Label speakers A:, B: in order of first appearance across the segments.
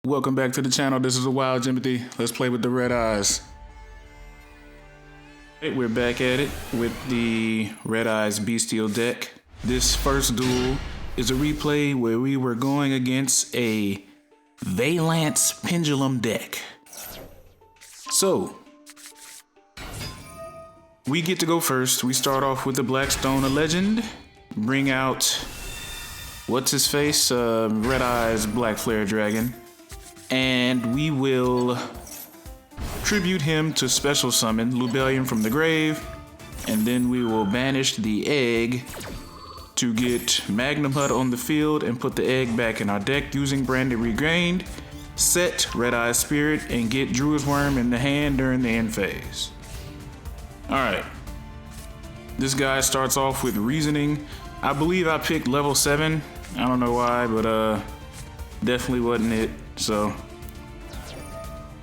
A: Welcome back to the channel. This is a Wild Jimothy. Let's play with the red eyes. Right, we're back at it with the red eyes Bystial deck. This first duel is a replay where we were going against a Vaylantz pendulum deck. So we get to go first. We start off with the Blackstone, a legend. Bring out what's his face, red eyes Black Flare Dragon. And we will tribute him to special summon Lubellion from the grave, and then we will banish the egg to get Magnum Hut on the field and put the egg back in our deck using Branded Regained, set Red Eye Spirit, and get Druid's Worm in the hand during the end phase. Alright, this guy starts off with Reasoning. I believe I picked level 7, I don't know why, but definitely wasn't it. So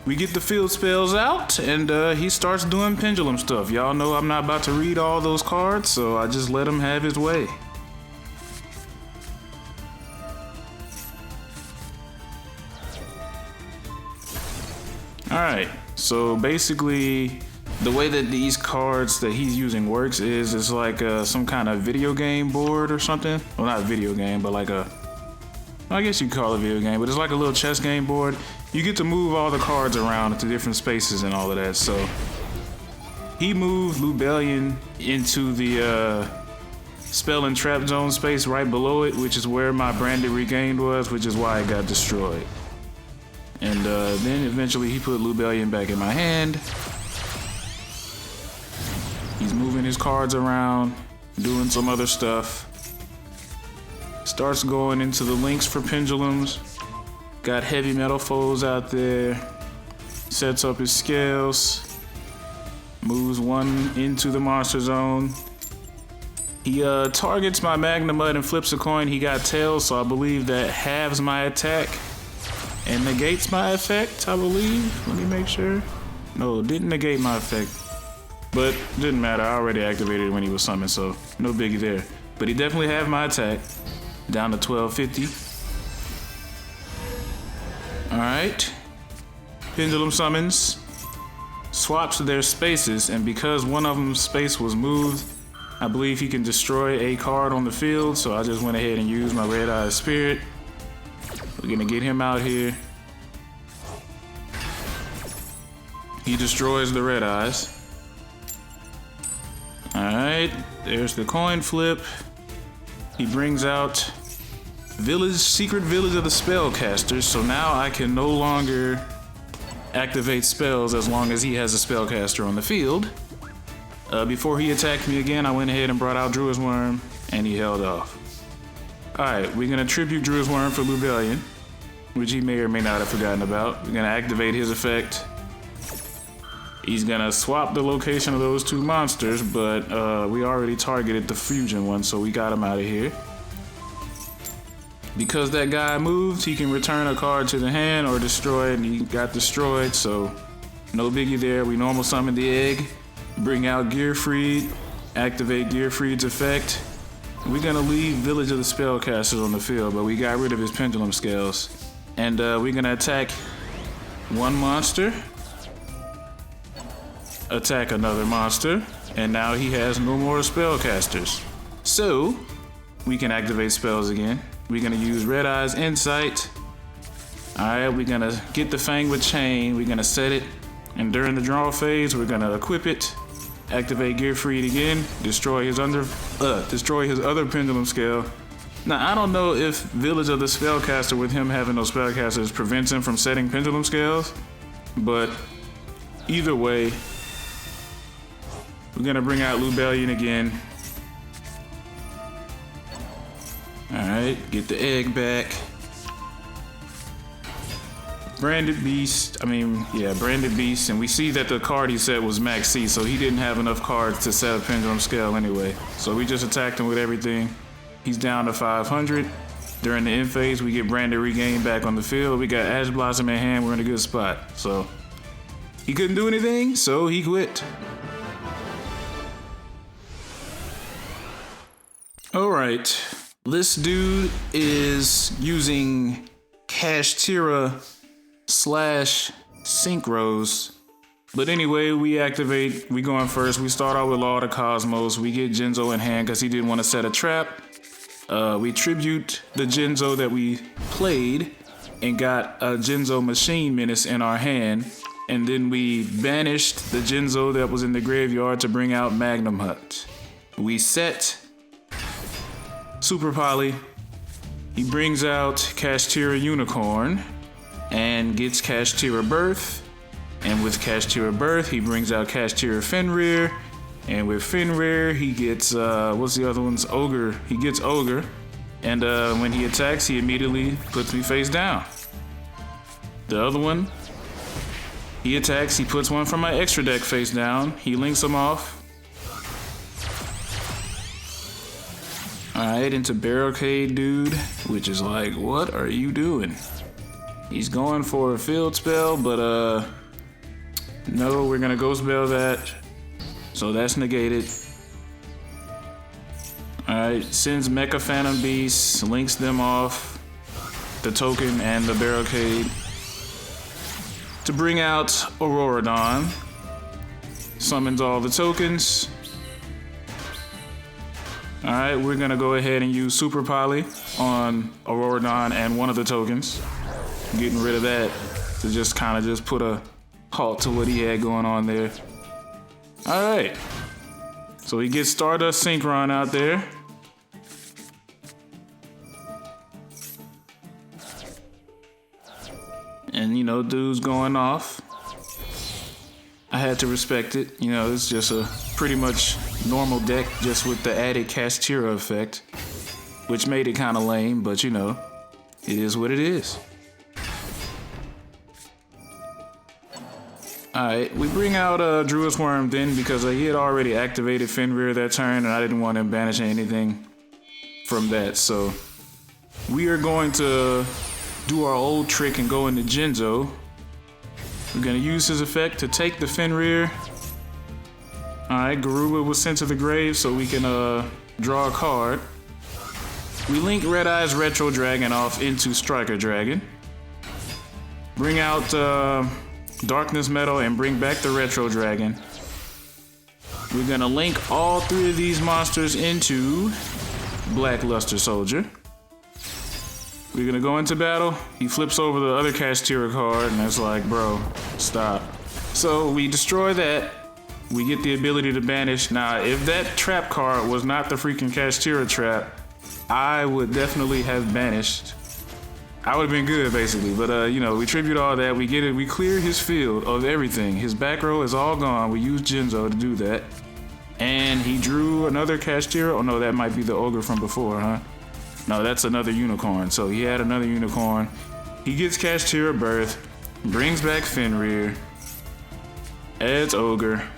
A: we get the field spells out, and he starts doing pendulum stuff. Y'all know I'm not about to read all those cards, so I just let him have his way. Alright, so basically the way that these cards that he's using works is it's like some kind of video game board or something. Well, not video game, but like I guess you could call it a video game, but it's like a little chess game board. You get to move all the cards around into different spaces and all of that. So he moved Lubellion into the spell and trap zone space right below it, which is where my Branded Regained was, which is why it got destroyed. And then eventually he put Lubellion back in my hand. He's moving his cards around, doing some other stuff. Starts going into the links for pendulums. Got heavy metal foes out there. Sets up his scales. Moves one into the monster zone. He targets my Magnum Hut and flips a coin. He got tails, so I believe that halves my attack and negates my effect, I believe. Let me make sure. No, didn't negate my effect. But didn't matter, I already activated it when he was summoned, so no biggie there. But he definitely halved my attack. Down to 1250. Alright. Pendulum summons. Swaps their spaces, and because one of them's space was moved, I believe he can destroy a card on the field, so I just went ahead and used my Red Eye Spirit. We're gonna get him out here. He destroys the Red Eyes. Alright, there's the coin flip. He brings out Secret Village of the Spellcasters, so now I can no longer activate spells as long as he has a spellcaster on the field. Before he attacked me again, I went ahead and brought out Druid's Worm, and he held off. Alright, we're gonna tribute Druid's Worm for Lubellion, which he may or may not have forgotten about. We're gonna activate his effect. He's gonna swap the location of those two monsters, but we already targeted the fusion one, so we got him out of here. Because that guy moved, he can return a card to the hand or destroy it, and he got destroyed, so no biggie there. We normal summon the egg, bring out Gearfried, activate Gearfried's effect. We're gonna leave Village of the Spellcasters on the field, but we got rid of his pendulum scales. And we're gonna attack one monster, attack another monster, and now he has no more spellcasters. So we can activate spells again. We're gonna use Red Eye's Insight. Alright, we're gonna get the Fang with Chain. We're gonna set it, and during the draw phase, we're gonna equip it, activate Gearfried again, destroy his other pendulum scale. Now I don't know if Village of the Spellcaster with him having those spellcasters prevents him from setting pendulum scales, but either way, we're gonna bring out Lubellion again. Alright, get the egg back. Branded Beast, and we see that the card he set was Max C, so he didn't have enough cards to set a pendulum scale anyway. So we just attacked him with everything. He's down to 500. During the end phase, we get Branded Regained back on the field. We got Ash Blossom in hand, we're in a good spot. So he couldn't do anything, so he quit. Alright, this dude is using Kashtira slash Synchros. But anyway, we activate, we going first. We start out with Law of the Cosmos. We get Jinzo in hand because he didn't want to set a trap. We tribute the Jinzo that we played and got a Jinzo Machine Menace in our hand. And then we banished the Jinzo that was in the graveyard to bring out Magnum Hut. We set Super Poly. He brings out Kashtira Unicorn and gets Kashtira Birth. And with Kashtira Birth, he brings out Kashtira Fenrir. And with Fenrir, he gets, what's the other one's? Ogre. He gets Ogre. And when he attacks, he immediately puts me face down. The other one, he attacks, he puts one from my extra deck face down. He links them off. Alright, into Barricade Dude, which is like, what are you doing? He's going for a field spell, but no, we're gonna Ghost Bell that. So that's negated. Alright, sends Mecha Phantom Beast, links them off, the token and the barricade, to bring out Auroradon. Summons all the tokens. Alright, we're gonna go ahead and use Super Poly on Auroradon and one of the tokens. Getting rid of that to just kind of just put a halt to what he had going on there. Alright. So he gets Stardust Synchron out there. And, you know, dude's going off. I had to respect it. You know, it's just a pretty much normal deck, just with the added Kashtira effect, which made it kind of lame, but, you know, it is what it is. Alright, we bring out Druid's Worm then because he had already activated Fenrir that turn and I didn't want him banishing anything from that. So we are going to do our old trick and go into Jinzo. We're going to use his effect to take the Fenrir. Alright, Garuba was sent to the grave so we can draw a card. We link Red Eye's Retro Dragon off into Striker Dragon. Bring out Darkness Metal and bring back the Retro Dragon. We're gonna link all three of these monsters into Black Luster Soldier. We're gonna go into battle. He flips over the other Kashtira card and it's like, bro, stop. So we destroy that. We get the ability to banish. Now, if that trap card was not the freaking Kashtira trap, I would definitely have banished. I would have been good, basically, but you know, we tribute all that, we get it, we clear his field of everything. His back row is all gone, we used Jinzo to do that. And he drew another Kashtira, oh no, that might be the Ogre from before, huh? No, that's another Unicorn, so he had another Unicorn. He gets Kashtira Birth, brings back Fenrir, adds Ogre.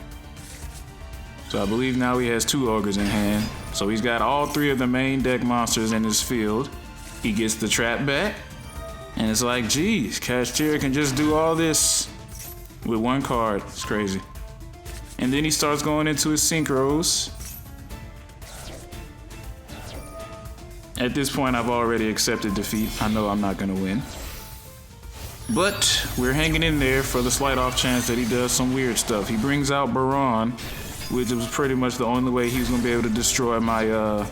A: So I believe now he has 2 Ogres in hand. So he's got all 3 of the main deck monsters in his field. He gets the trap back. And it's like, geez, Kashtira can just do all this with 1 card. It's crazy. And then he starts going into his Synchros. At this point, I've already accepted defeat. I know I'm not gonna win. But we're hanging in there for the slight off chance that he does some weird stuff. He brings out Baron, which was pretty much the only way he's gonna be able to destroy my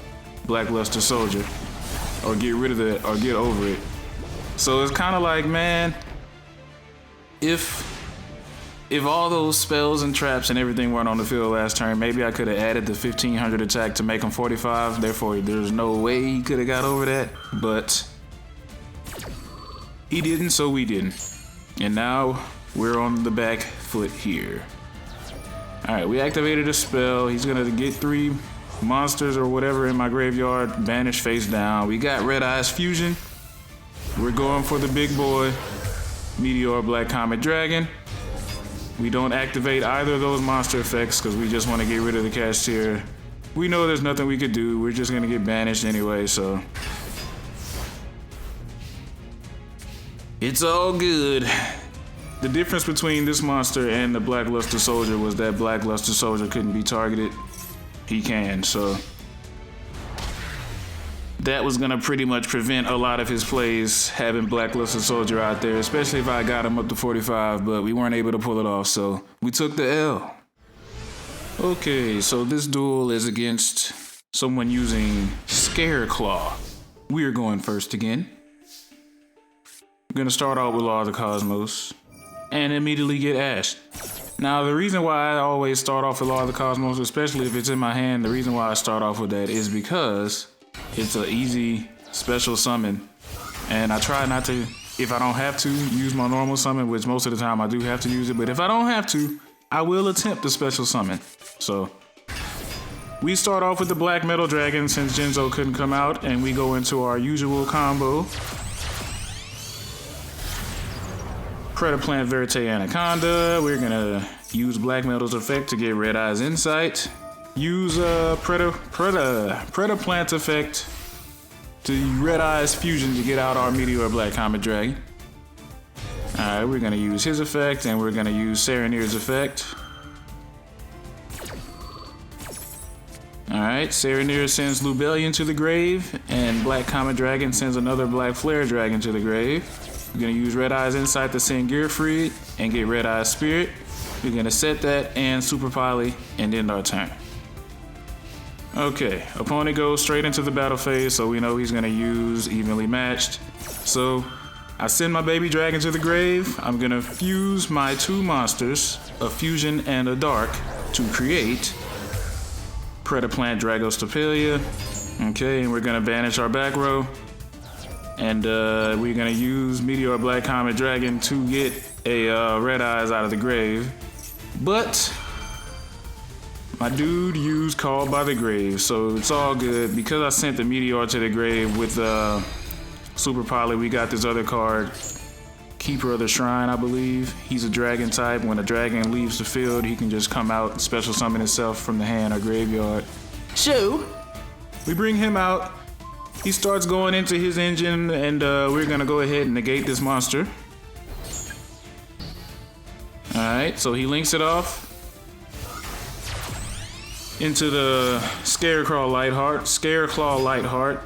A: Black Luster Soldier. Or get rid of it, or get over it. So it's kind of like, man, if all those spells and traps and everything weren't on the field last turn, maybe I could have added the 1500 attack to make him 45. Therefore, there's no way he could have got over that. But he didn't, so we didn't. And now we're on the back foot here. Alright, we activated a spell. He's gonna get 3 monsters or whatever in my graveyard, banish face down. We got Red Eye's Fusion. We're going for the big boy, Meteor Black Comet Dragon. We don't activate either of those monster effects because we just want to get rid of the Kashtira. We know there's nothing we could do. We're just gonna get banished anyway, so it's all good. The difference between this monster and the Black Luster Soldier was that Black Luster Soldier couldn't be targeted. He can, so that was gonna pretty much prevent a lot of his plays having Blackluster Soldier out there, especially if I got him up to 45, but we weren't able to pull it off, so we took the L. Okay, so this duel is against someone using Scareclaw. We're going first again. We're gonna start out with Law of the Cosmos and immediately get ashed. Now, the reason why I always start off with Law of the Cosmos, especially if it's in my hand, the reason why I start off with that is because it's an easy special summon. And I try not to, if I don't have to, use my normal summon, which most of the time I do have to use it, but if I don't have to, I will attempt the special summon. So, we start off with the Black Metal Dragon since Jinzo couldn't come out, and we go into our usual combo. Predaplant Verite Anaconda. We're gonna use Black Metal's effect to get Red Eye's Insight. Use Predaplant effect to Red Eye's Fusion to get out our Meteor Black Comet Dragon. Alright, we're gonna use his effect and we're gonna use Serenir's effect. Alright, Serenir sends Lubellion to the grave, and Black Comet Dragon sends another Black Flare Dragon to the grave. We're gonna use Red Eye's Insight to send Gearfried and get Red Eye's Spirit. We're gonna set that and Super Poly and end our turn. Okay, opponent goes straight into the battle phase, so we know he's gonna use Evenly Matched. So I send my baby dragon to the grave. I'm gonna fuse my two monsters, a Fusion and a Dark, to create Predaplant Dragostopelia. Okay, and we're gonna banish our back row. And we're gonna use Meteor Black Comet Dragon to get a Red Eyes out of the grave. But my dude used Called by the Grave, so it's all good. Because I sent the Meteor to the grave with Super Poly, we got this other card, Keeper of the Shrine, I believe. He's a dragon type. When a dragon leaves the field, he can just come out and special summon himself from the hand or graveyard. So we bring him out. He starts going into his engine, and we're gonna go ahead and negate this monster. Alright, so he links it off into the Scareclaw Lightheart.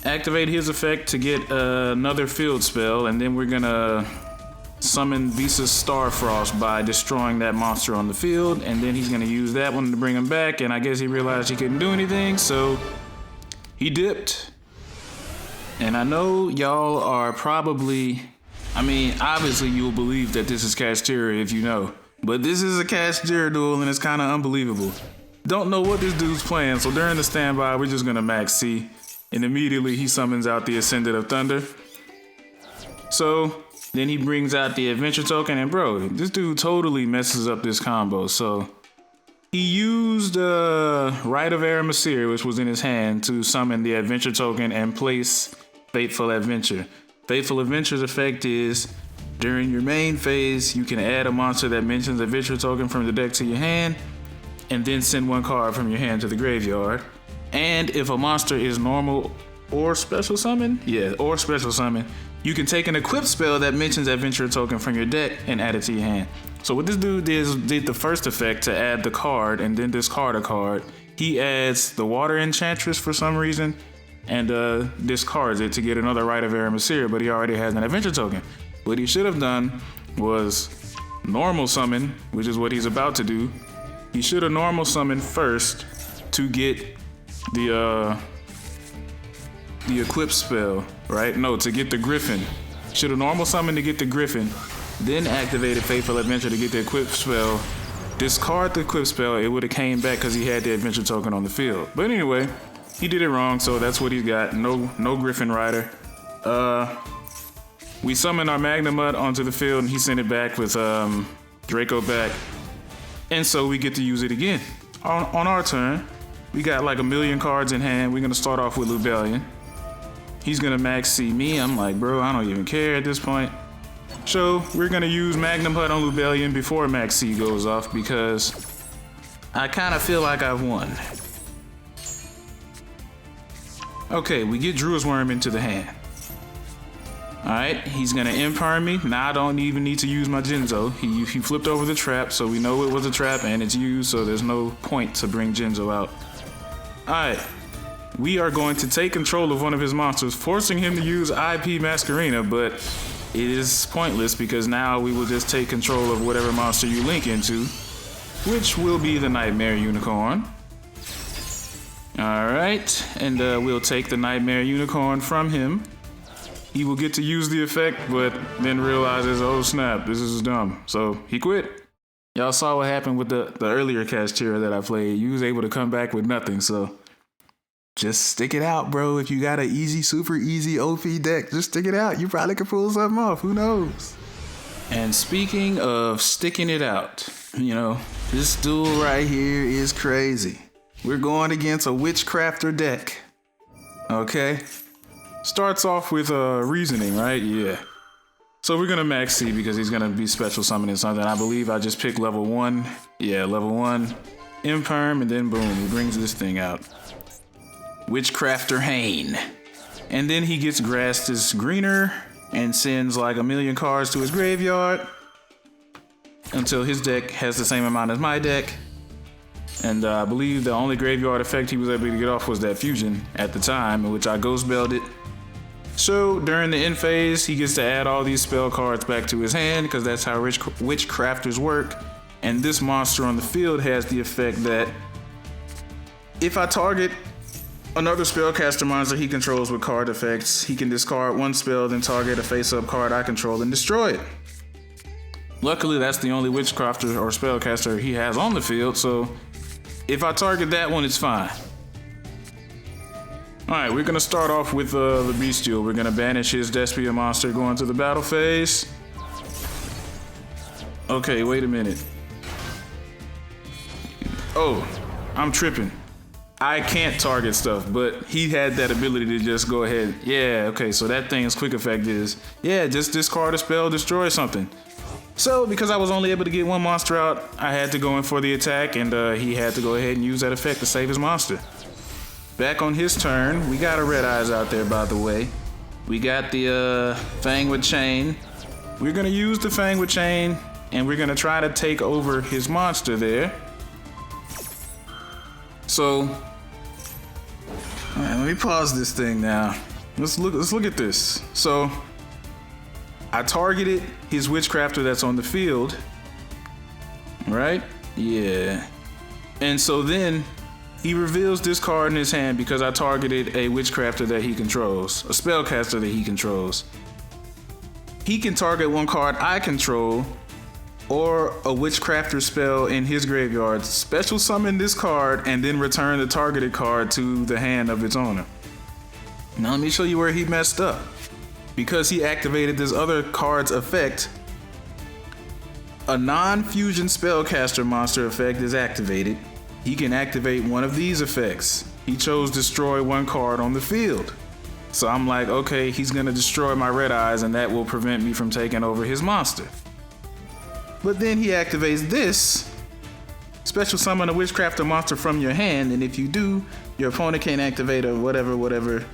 A: Activate his effect to get another field spell, and then we're gonna summon Visa's Starfrost by destroying that monster on the field, and then he's gonna use that one to bring him back, and I guess he realized he couldn't do anything, so he dipped. And I know y'all are probably, obviously you'll believe that this is Kashtira if you know, but this is a Kashtira duel and it's kind of unbelievable. Don't know what this dude's playing, so during the standby, we're just gonna max C, and immediately he summons out the Ascendant of Thunder. So then he brings out the Adventure Token, and bro, this dude totally messes up this combo. So he used Rite of Aramasir, which was in his hand, to summon the Adventure Token and place Fateful Adventure. Fateful Adventure's effect is, during your main phase, you can add a monster that mentions Adventure Token from the deck to your hand, and then send one card from your hand to the graveyard. And if a monster is normal or special summon, you can take an equipped spell that mentions Adventure Token from your deck and add it to your hand. So what this dude did the first effect to add the card and then discard a card. He adds the Water Enchantress for some reason and discards it to get another Rite of Aramasir, but he already has an Adventure Token. What he should have done was normal summon, which is what he's about to do. He should have normal summoned first to get the equip spell, right? No, to get the Griffin. Should have normal summoned to get the Griffin, then activated Fateful Adventure to get the equip spell. Discard the equip spell, it would have came back because he had the Adventure Token on the field. But anyway, he did it wrong, so that's what he's got. No Griffin Rider. We summoned our Magnemud onto the field and he sent it back with Draco back. And so we get to use it again. On our turn, we got like a million cards in hand. We're gonna start off with Lubellion. He's gonna max C me. I'm like, bro, I don't even care at this point. So we're gonna use Magnum Hut on Lubellion before max C goes off because I kind of feel like I've won. Okay, we get Druid's Worm into the hand. Alright, he's gonna Empire me. Now I don't even need to use my Jinzo. He flipped over the trap, so we know it was a trap and it's used, so there's no point to bring Jinzo out. Alright, we are going to take control of one of his monsters, forcing him to use IP Masquerena, but it is pointless because now we will just take control of whatever monster you link into, which will be the Nightmare Unicorn. Alright, and we'll take the Nightmare Unicorn from him. He will get to use the effect, but then realizes, oh snap, this is dumb. So he quit. Y'all saw what happened with the earlier Kashtira that I played. You was able to come back with nothing, so just stick it out, bro. If you got an easy, super easy OP deck, just stick it out. You probably could pull something off, who knows? And speaking of sticking it out, you know, this duel right here is crazy. We're going against a Witchcrafter deck, okay? Starts off with reasoning, right? Yeah. So we're gonna max C because he's gonna be special summoning something. I believe I just picked level 1. Yeah, level 1. Imperm, and then boom, he brings this thing out. Witchcrafter Hane. And then he gets grassed as greener and sends like 1,000,000 cards to his graveyard until his deck has the same amount as my deck. And I believe the only graveyard effect he was able to get off was that fusion at the time, in which I ghost belled it. So during the end phase, he gets to add all these spell cards back to his hand because that's how Witchcrafters work. And this monster on the field has the effect that if I target another spellcaster monster he controls with card effects, he can discard one spell, then target a face-up card I control and destroy it. Luckily, that's the only Witchcrafter or spellcaster he has on the field, so if I target that one, it's fine. Alright, we're gonna start off with the Bystial. We're gonna banish his Despia monster going to the battle phase. Okay, wait a minute. Oh, I'm tripping. I can't target stuff, but he had that ability to just go ahead. Yeah, okay, so that thing's quick effect is, yeah, just discard a spell, destroy something. So, because I was only able to get one monster out, I had to go in for the attack, and he had to go ahead and use that effect to save his monster. Back on his turn, we got a Red Eyes out there, by the way. We got the Fang with Chain. We're gonna use the Fang with Chain, and we're gonna try to take over his monster there. So, alright, let me pause this thing now. Let's look at this. So, I targeted his Witchcrafter that's on the field, right? Yeah. And so then he reveals this card in his hand because I targeted a Witchcrafter that he controls, a spellcaster that he controls. He can target one card I control or a Witchcrafter spell in his graveyard, special summon this card, and then return the targeted card to the hand of its owner. Now let me show you where he messed up. Because he activated this other card's effect, a non-fusion spellcaster monster effect is activated. He can activate one of these effects. He chose destroy one card on the field. So I'm like, okay, he's gonna destroy my Red Eyes and that will prevent me from taking over his monster. But then he activates this, special summon a Witchcrafter monster from your hand, and if you do, your opponent can't activate a whatever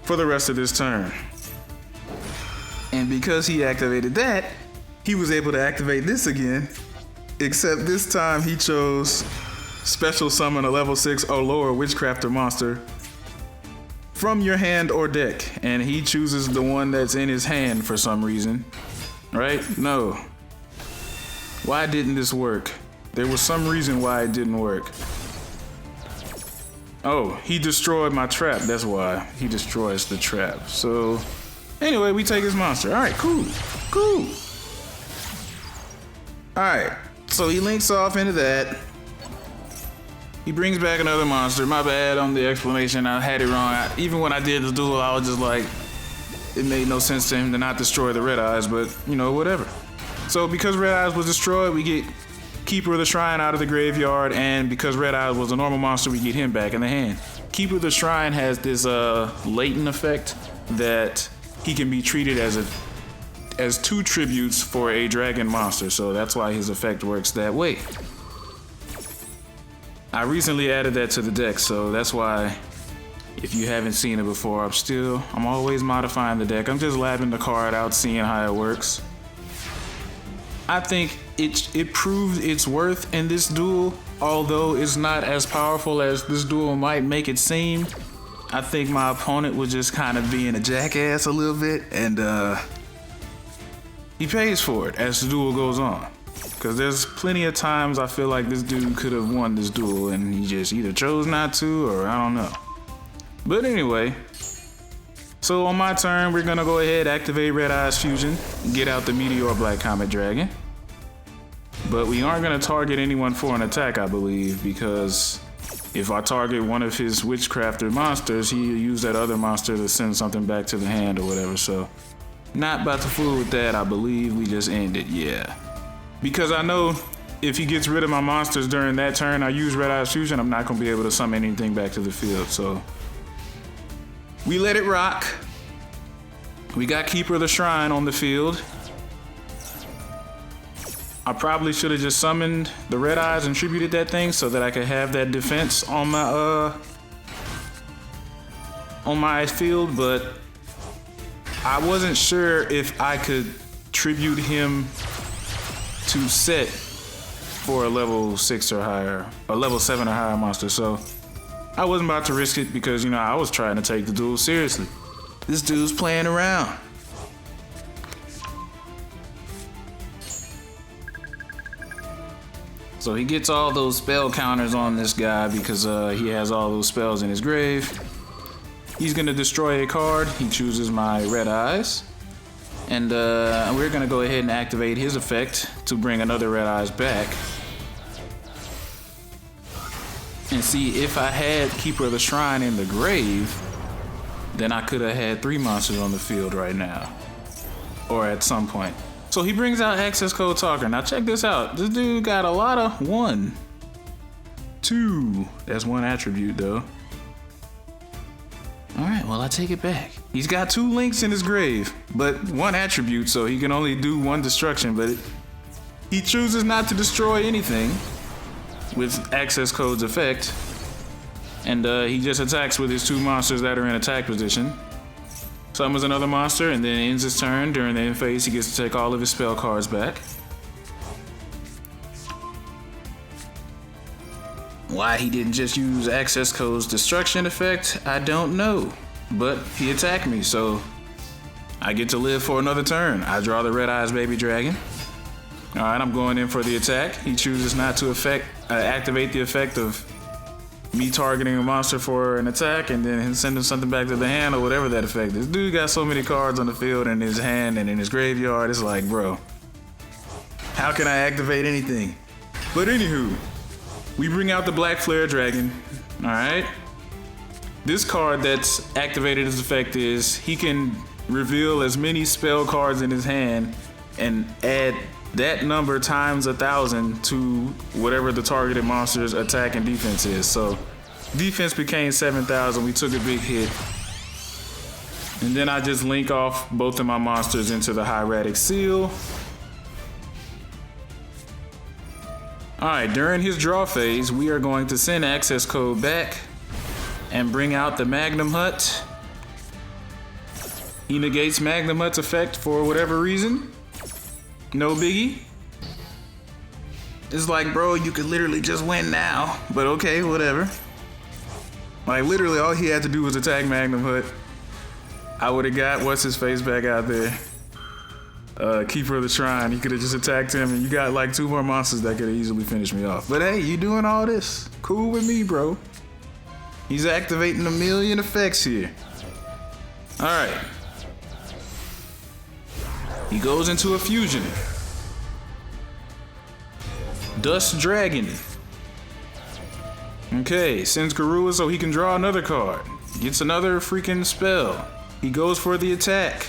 A: for the rest of this turn. And because he activated that, he was able to activate this again, except this time he chose special summon a level 6 or lower Witchcrafter monster from your hand or deck, and he chooses the one that's in his hand for some reason, right? No. Why didn't this work? There was some reason why it didn't work. Oh, he destroyed my trap, that's why. He destroys the trap, so anyway, we take his monster. All right, cool. All right, so he links off into that. He brings back another monster. My bad on the explanation. I had it wrong. Even when I did the duel, I was just like, it made no sense to him to not destroy the Red Eyes, but you know, whatever. So because Red Eyes was destroyed, we get Keeper of the Shrine out of the graveyard, and because Red Eyes was a normal monster, we get him back in the hand. Keeper of the Shrine has this latent effect that he can be treated as 2 tributes for a dragon monster, so that's why his effect works that way. I recently added that to the deck, so that's why if you haven't seen it before, I'm always modifying the deck. I'm just labbing the card out, seeing how it works. I think it proved its worth in this duel, although it's not as powerful as this duel might make it seem. I think my opponent was just kind of being a jackass a little bit, and he pays for it as the duel goes on. Because there's plenty of times I feel like this dude could have won this duel, and he just either chose not to, or I don't know. But anyway, so on my turn, we're gonna go ahead, activate Red Eye's Fusion, get out the Meteor Black Comet Dragon. But we aren't gonna target anyone for an attack, I believe, because if I target one of his Witchcrafter monsters, he'll use that other monster to send something back to the hand or whatever, so not about to fool with that. I believe we just end it, yeah. Because I know if he gets rid of my monsters during that turn, I use Red Eye's Fusion, I'm not gonna be able to summon anything back to the field, so we let it rock. We got Keeper of the Shrine on the field. I probably should have just summoned the Red Eyes and tributed that thing so that I could have that defense on my field, but I wasn't sure if I could tribute him to set for a level 6 or higher, a level 7 or higher monster, so I wasn't about to risk it because, you know, I was trying to take the duel seriously. This dude's playing around. So he gets all those spell counters on this guy because he has all those spells in his grave. He's gonna destroy a card. He chooses my Red Eyes. And we're gonna go ahead and activate his effect to bring another Red Eyes back. And see, if I had Keeper of the Shrine in the grave, then I could have had 3 monsters on the field right now. Or at some point. So he brings out Access Code Talker. Now check this out. This dude got a lot of 1, 2. That's 1 attribute though. Alright, well I take it back. He's got 2 links in his grave, but 1 attribute, so he can only do 1 destruction, but he chooses not to destroy anything with Access Code's effect. And he just attacks with his 2 monsters that are in attack position. Summons another monster and then ends his turn. During the end phase, he gets to take all of his spell cards back. Why he didn't just use Access Code's destruction effect, I don't know. But he attacked me, so I get to live for another turn. I draw the Red Eyes Baby Dragon. Alright, I'm going in for the attack. He chooses not to activate the effect of me targeting a monster for an attack and then sending something back to the hand or whatever that effect is. Dude got so many cards on the field in his hand and in his graveyard, it's like, bro, how can I activate anything? But anywho, we bring out the Black Flare Dragon, alright? This card that's activated his effect is he can reveal as many spell cards in his hand and add that number times 1,000 to whatever the targeted monster's attack and defense is. So defense became 7,000. We took a big hit. And then I just link off both of my monsters into the Hieratic Seal. Alright, during his draw phase, we are going to send Access Code back and bring out the Magnum Hut. He negates Magnum Hut's effect for whatever reason. No biggie. It's like, bro, you could literally just win now. But okay, whatever. Like, literally all he had to do was attack Magnum Hut. I would have got what's-his-face back out there. Keeper of the Shrine. He could have just attacked him, and you got like 2 more monsters that could have easily finished me off. But hey, you doing all this? Cool with me, bro. He's activating a million effects here. Alright. He goes into a fusion. Dust Dragon. Okay, sends Garua so he can draw another card. Gets another freaking spell. He goes for the attack.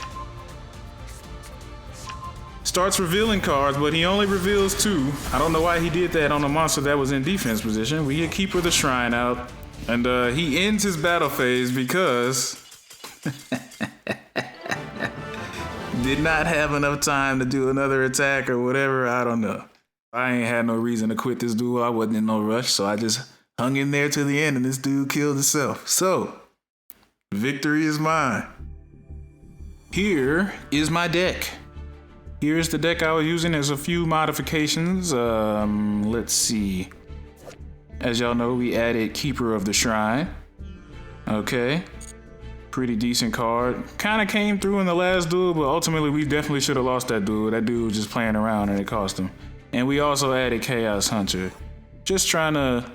A: Starts revealing cards, but he only reveals 2. I don't know why he did that on a monster that was in defense position. We get Keeper of the Shrine out, and he ends his battle phase because did not have enough time to do another attack or whatever. I don't know. I ain't had no reason to quit this duel. I wasn't in no rush, so I just hung in there to the end, and this dude killed himself. So, victory is mine. Here is my deck. Here's the deck I was using. There's a few modifications. Let's see. As y'all know, we added Keeper of the Shrine. Okay. Pretty decent card. Kind of came through in the last duel, but ultimately we definitely should have lost that duel. That dude was just playing around and it cost him. And we also added Chaos Hunter. Just trying to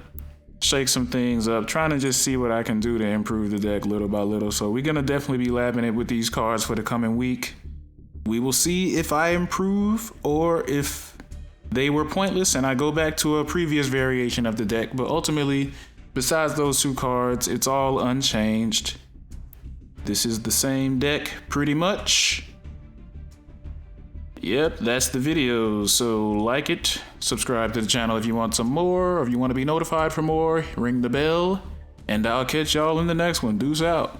A: shake some things up, trying to just see what I can do to improve the deck little by little. So we're gonna definitely be labbing it with these cards for the coming week. We will see if I improve or if they were pointless and I go back to a previous variation of the deck. But ultimately, besides those two cards, it's all unchanged. This is the same deck pretty much. Yep, that's the video. So like it, subscribe to the channel if you want some more, or if you want to be notified for more, ring the bell, and I'll catch y'all in the next one. Deuce out.